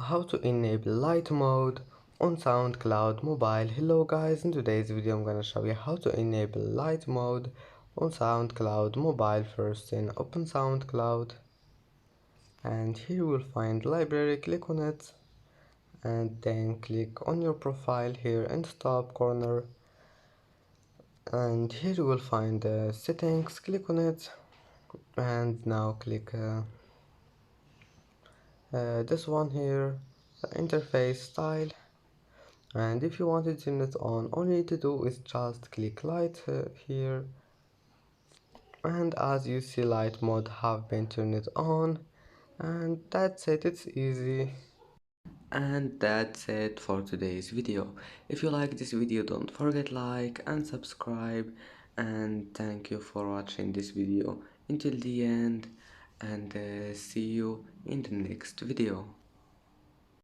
How to enable light mode on SoundCloud mobile. Hello guys, in today's video I'm gonna show you how to enable light mode on SoundCloud mobile. First thing, open SoundCloud and here you will find library. Click on it and then click on your profile here in the top corner, and here you will find settings. Click on it and now click this one here, interface style. And if you want to turn it on, all you need to do is just click light here, and as you see, light mode have been turned on, and that's it. It's easy. And that's it for today's video. If you like this video, don't forget like and subscribe, and thank you for watching this video until the end, and see you in the next video.